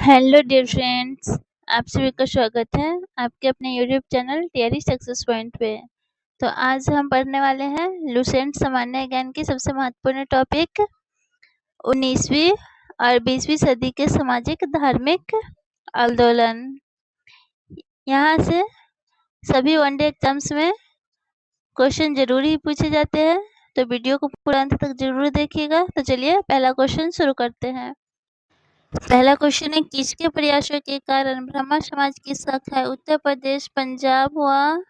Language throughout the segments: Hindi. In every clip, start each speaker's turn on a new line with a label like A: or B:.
A: हेलो डियर फ्रेंड्स, आप सभी का स्वागत है आपके अपने YouTube channel TRE success point पे। तो आज हम पढ़ने वाले हैं लुसेंट सामान्य ज्ञान की सबसे महत्वपूर्ण टॉपिक 19वीं और 20वीं सदी के सामाजिक धार्मिक आंदोलन। यहाँ से सभी वनडे एग्जाम्स में क्वेश्चन जरूर ही पूछे जाते हैं, तो वीडियो को पूरा अंत तक जरूर देखिएगा। तो चलिए पहला क्वेश्चन शुरू करते हैं। पहला क्वेश्चन है, किसके प्रयासों के कारण ब्राह्मण समाज की शाखा उत्तर प्रदेश, पंजाब व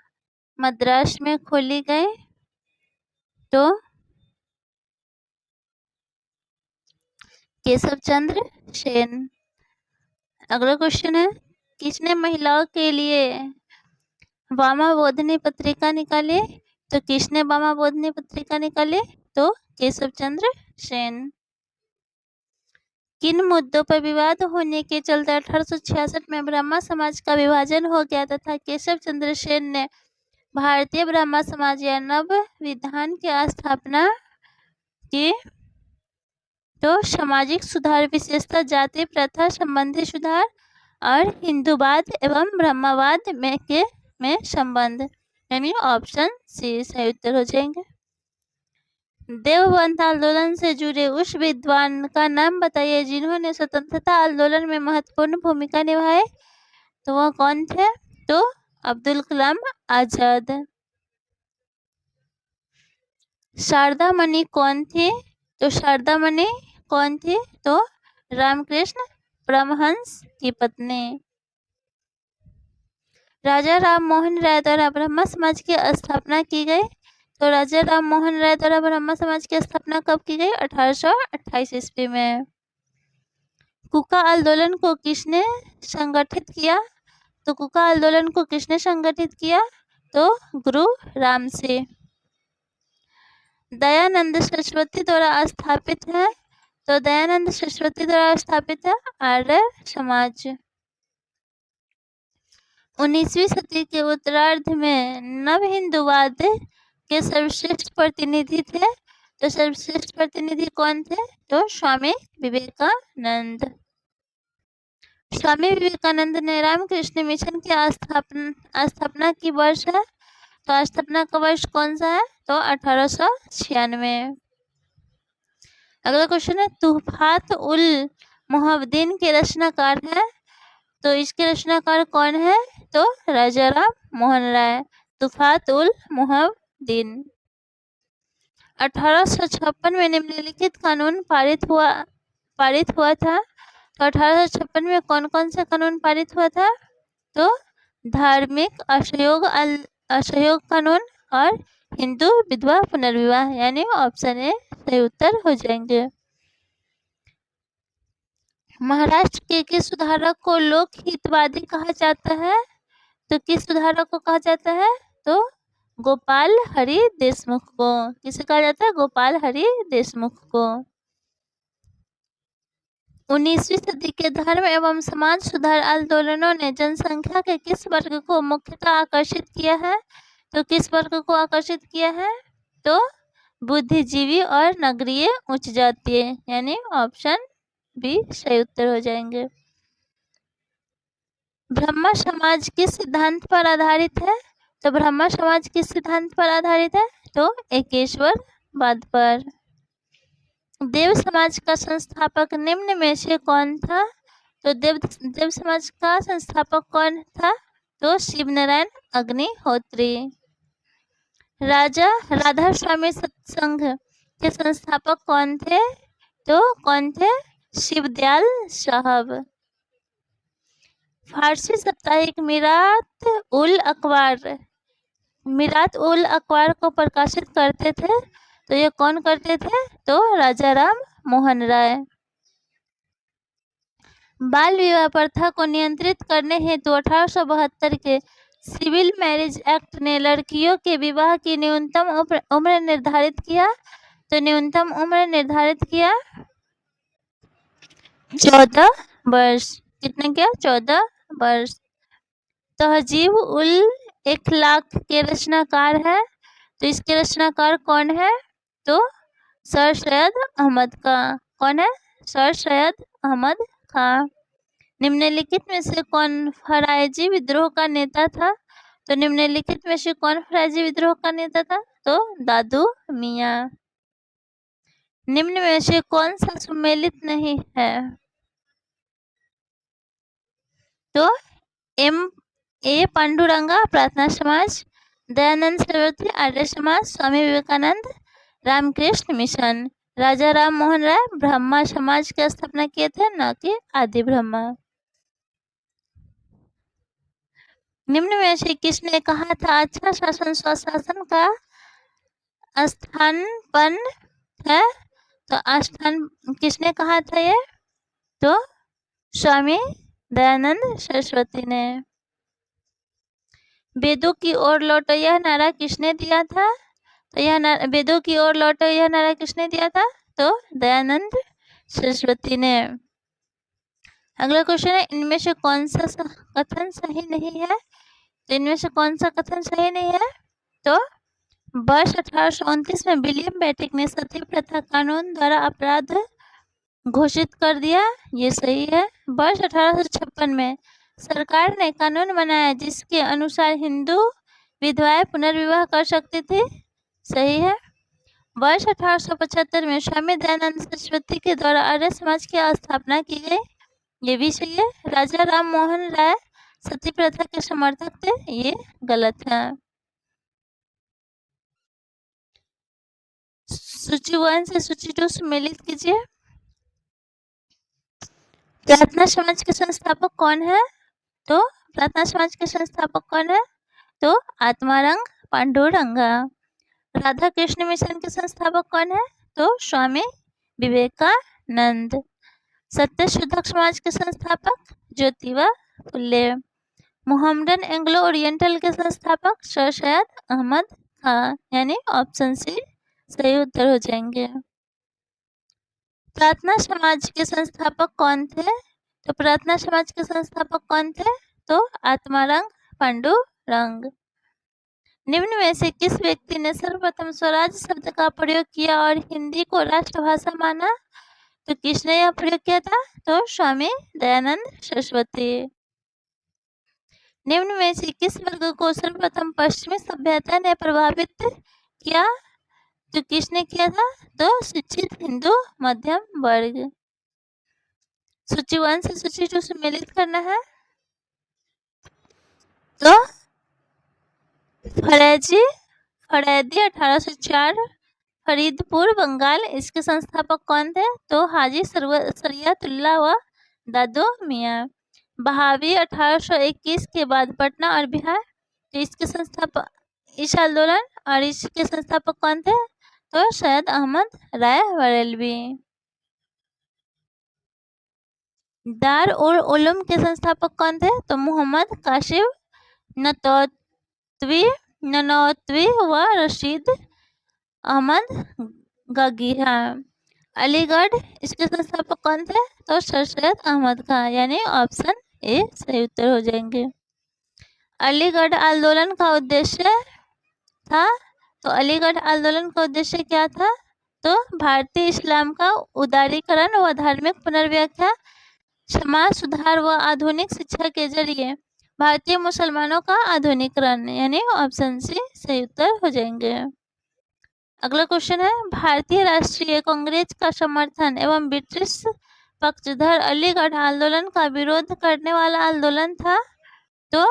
A: मद्रास में खोली गई? तो केशव चंद्र सेन। अगला क्वेश्चन है, किसने महिलाओं के लिए वामा बोधनी पत्रिका निकाली? तो किसने वामा बोधनी पत्रिका निकाली? तो केशव चंद्र सेन। किन मुद्दों पर विवाद होने के चलते 1866 में ब्राह्मण समाज का विभाजन हो गया तथा केशव चंद्र सेन ने भारतीय ब्राह्मण समाज या नव विधान की स्थापना की? तो सामाजिक सुधार, विशेषतः जाति प्रथा संबंधी सुधार और हिंदूवाद एवं ब्रह्मवाद में संबंध, यानी ऑप्शन सी सही उत्तर हो जाएंगे। देवबंद आंदोलन से जुड़े उस विद्वान का नाम बताइए जिन्होंने स्वतंत्रता आंदोलन में महत्वपूर्ण भूमिका निभाई। तो वह कौन थे? तो अब्दुल कलाम आजाद। शारदा मणि कौन थी? तो शारदा मणि कौन थी? तो रामकृष्ण परमहंस की पत्नी। राजा राम मोहन राय द्वारा ब्रह्म समाज की स्थापना की गई। तो राजा राम मोहन राय द्वारा ब्रह्म समाज की स्थापना कब की गई? 1828 ईस्वी में। कुका आंदोलन को किसने संगठित किया? तो कुका आंदोलन को किसने संगठित किया? तो गुरु रामसे। दयानंद सरस्वती द्वारा स्थापित है। तो दयानंद सरस्वती द्वारा स्थापित है आर्य समाज। 19वीं सदी के उत्तरार्ध में नव हिंदूवाद के सर्वश्रेष्ठ प्रतिनिधि थे। तो सर्वश्रेष्ठ प्रतिनिधि कौन थे? तो स्वामी विवेकानंद। स्वामी विवेकानंद ने रामकृष्ण मिशन की स्थापना की वर्ष है। तो स्थापना का वर्ष कौन सा है? तो 1896। अगला क्वेश्चन है, तुहफात उल मुहम्मदीन के रचनाकार है। तो इसके रचनाकार कौन है? तो राजा राम मोहन राय। तुफात उल मुहम्मदीन। 1856 में निम्नलिखित कानून पारित हुआ था। तो 1856 में कौन कौन से कानून पारित हुआ था? तो धार्मिक असहयोग कानून और हिंदू विधवा पुनर्विवाह, यानी ऑप्शन ए सही उत्तर हो जाएंगे। महाराष्ट्र के किस सुधारक को लोक हितवादी कहा जाता है? तो किस सुधारक को कहा जाता है? तो गोपाल हरि देशमुख को। किसे कहा जाता है? गोपाल हरि देशमुख को। 19वीं सदी के धर्म एवं समाज सुधार आंदोलनों ने जनसंख्या के किस वर्ग को मुख्यतः आकर्षित किया है? तो किस वर्ग को आकर्षित किया है? तो बुद्धिजीवी और नगरीय उच्च जातीय, यानी ऑप्शन बी सही उत्तर हो जाएंगे। ब्रह्म समाज किस सिद्धांत पर आधारित है? तो ब्रह्म समाज किस सिद्धांत पर आधारित है? तो एकेश्वरवाद पर। देव समाज का संस्थापक निम्न में से कौन था? तो देव समाज का संस्थापक कौन था? तो शिव नारायण अग्निहोत्री। राजा राधा स्वामी सत्संग के संस्थापक कौन थे? तो कौन थे? शिवदयाल साहब। फारसी साप्ताहिक मीरात उल अखबार को प्रकाशित करते थे। तो ये कौन करते थे? तो राजा राम मोहन राय। बाल विवाह प्रथा को नियंत्रित करने हेतु 1872 के सिविल मैरिज एक्ट ने लड़कियों के विवाह की न्यूनतम उम्र निर्धारित किया। तो न्यूनतम उम्र निर्धारित किया 14 वर्ष। कितने किया? 14 वर्ष। तहजीब उल इखलाक के रचनाकार है। तो इसके रचनाकार कौन है? तो सर सैयद अहमद खां। कौन है? सर सैयद अहमद खां। निम्नलिखित में से कौन फरायजी विद्रोह का नेता था? तो निम्नलिखित में से कौन फरायजी विद्रोह का नेता था? तो दादू मियाँ। निम्न में से कौन सा सुमेलित नहीं है? तो ए पांडुरंगा प्रार्थना समाज, दयानंद सरस्वती आर्य समाज, स्वामी विवेकानंद रामकृष्ण मिशन। राजा राम मोहन राय ब्रह्मा समाज की स्थापना किए थे, न कि आदि ब्रह्मा। निम्न में से किसने कहा था अच्छा शासन स्वशासन का स्थानपन है? तो आस्थान किसने कहा था ये? तो स्वामी दयानंद सरस्वती ने। वेदों की ओर लौटो यह नारा किसने दिया था? तो यह वेदों की ओर लौटो यह नारा किसने दिया था? तो दयानंद सरस्वती ने। अगला क्वेश्चन है, इनमें से कौन सा कथन सही नहीं है? तो इनमें से कौन सा कथन सही नहीं है? तो वर्ष 1829 में विलियम बेंटिक ने सती प्रथा कानून द्वारा अपराध घोषित कर दिया, ये सही है। वर्ष 1856 में सरकार ने कानून बनाया जिसके अनुसार हिंदू विधवाएं पुनर्विवाह कर सकती थी, सही है। वर्ष 1875 में स्वामी दयानंद सरस्वती के द्वारा आर्य समाज की स्थापना की गई, ये भी सही है। राजा राम मोहन राय सती प्रथा के समर्थक थे, ये गलत है। सूची 1 से सूची 2 सम्मिलित कीजिए। प्रार्थना समाज के संस्थापक कौन है? तो प्रार्थना समाज के संस्थापक कौन है? तो आत्मारंग पांडुरंगा। राधा कृष्ण मिशन के संस्थापक कौन है? तो स्वामी विवेकानंद। सत्य शोधक समाज के संस्थापक Jyotiba Phule. Mohammedan Anglo oriental के संस्थापक सर सैयद अहमद खां, यानी ऑप्शन सी सही उत्तर हो जाएंगे। प्रार्थना समाज के संस्थापक कौन थे? तो प्रार्थना समाज के संस्थापक कौन थे? तो आत्मारंग पांडुरंग। निम्न में से किस व्यक्ति ने सर्वप्रथम स्वराज शब्द का प्रयोग किया और हिंदी को राष्ट्रभाषा माना? तो किसने यह प्रयोग किया था? तो स्वामी दयानंद सरस्वती। निम्न में से किस वर्ग को सर्वप्रथम पश्चिमी सभ्यता ने प्रभावित किया? तो किसने किया था? तो शिक्षित हिंदू मध्यम वर्ग। सूची 1 से सूची 2 सम्मिलित करना है। तो फरैदी 1804, फरीदपुर बंगाल, इसके संस्थापक कौन थे? तो हाजी शरियतुल्लाह व दादू मियाँ। बहावी 1821 के बाद पटना और बिहार, तो इसके संस्थापक इस आंदोलन और इसके संस्थापक कौन थे? तो सैयद अहमद राय बरेलवी। दार उल उलूम के संस्थापक कौन थे? तो मोहम्मद कासिम ननौतवी व रशीद अहमद गगीहा। अलीगढ़, इसके संस्थापक कौन थे? तो सर सैयद अहमद खां, यानी ऑप्शन ए सही उत्तर हो जाएंगे। अलीगढ़ आंदोलन का उद्देश्य था? तो अलीगढ़ आंदोलन का उद्देश्य क्या था? तो भारतीय इस्लाम का उदारीकरण व धार्मिक पुनर्व्याख्या, समाज सुधार व आधुनिक शिक्षा के जरिए भारतीय मुसलमानों का आधुनिकरण, यानी ऑप्शन सी सही उत्तर हो जाएंगे। अगला क्वेश्चन है, भारतीय राष्ट्रीय कांग्रेस का समर्थन एवं ब्रिटिश पक्षधर अलीगढ़ आंदोलन का विरोध करने वाला आंदोलन था? तो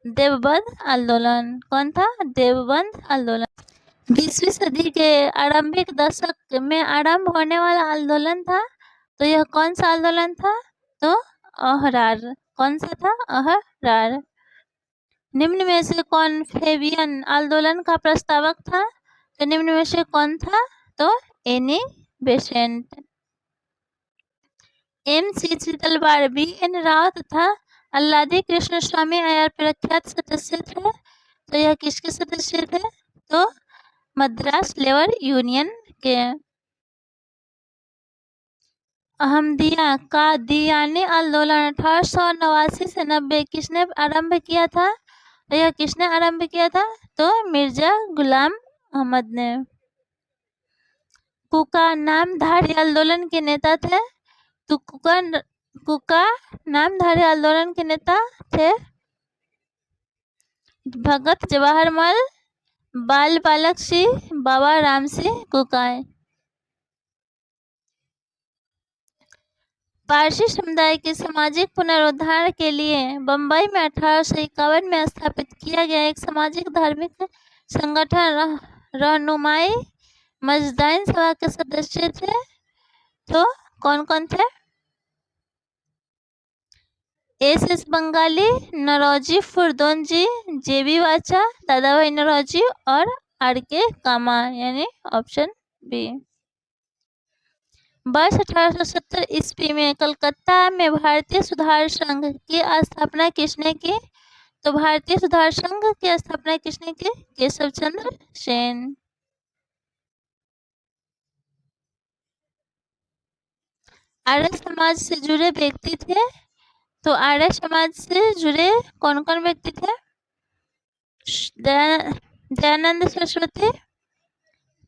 A: देवबंद आंदोलन। कौन था? देवबंद आंदोलन। 20वीं सदी के आरंभिक दशक में आरंभ होने वाला आंदोलन था, तो यह कौन सा आंदोलन था? तो अहरार। कौन सा था? अहरार। निम्न में से कौन फेबियन आंदोलन का प्रस्तावक था? तो निम्न में से कौन था? तो Annie Besant. MC चितलवाड़, BN Rao तथा अल्लादी कृष्ण स्वामी अय्यर प्रख्यात सदस्य थे, तो यह किसके सदस्य थे? तो मद्रास लेबर यूनियन के। अहमदिया का दियानी आंदोलन 1889 से 90 किसने आरंभ किया था? तो यह किसने आरंभ किया था? तो मिर्जा गुलाम अहमद ने। कुका नामधारी आंदोलन के नेता थे, तो कुका कुका नामधारी आंदोलन के नेता थे भगत जवाहरलाल, बाल बालक सिंह, बाबा राम सिंह कुकाय। पारसी समुदाय के सामाजिक पुनरुद्धार के लिए बम्बई में 1851 में स्थापित किया गया एक सामाजिक धार्मिक संगठन रहनुमाई मजदाइन सभा के सदस्य थे। तो कौन कौन थे? एस बंगाली, नौरोजी फुरदोंजी, जेबी वाचा, दादाभाई नौरोजी और आर.के. कामा, यानी ऑप्शन बी। वर्ष 1870 ईस्वी में कलकत्ता में भारतीय सुधार संघ की स्थापना किसने की? तो भारतीय सुधार संघ की स्थापना किसने की? केशव चंद्र सेन। आर्य समाज से जुड़े व्यक्ति थे। तो आर्य समाज से जुड़े कौन कौन व्यक्ति थे? दयानंद सरस्वती,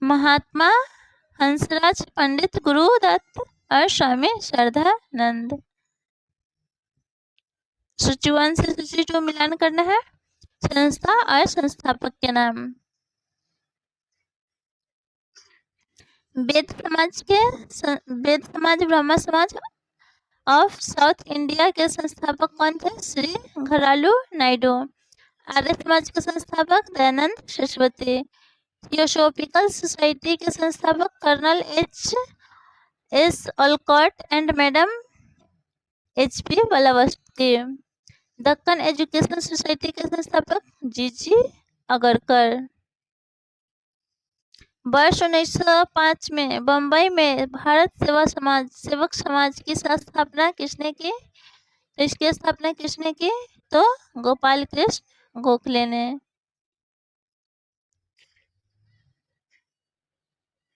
A: महात्मा हंसराज पंडित, गुरुदत्त और स्वामी श्रद्धानंद। सूची 1 से सूची 2 मिलान करना है। संस्था और संस्थापक के नाम। वेद समाज ब्रह्म समाज ऑफ साउथ इंडिया के संस्थापक कौन थे? श्री घरालू नायडू। आर्य समाज के संस्थापक दयानंद सरस्वती। थियोसॉफिकल सोसाइटी के संस्थापक Colonel H S. Olcott and madam H P. Blavatsky. Deccan Education Society के संस्थापक जी.जी. अगरकर। वर्ष 1905 में बम्बई में भारत सेवक समाज की स्थापना किसने की? तो इसकी स्थापना किसने की? तो गोपाल कृष्ण गोखले ने।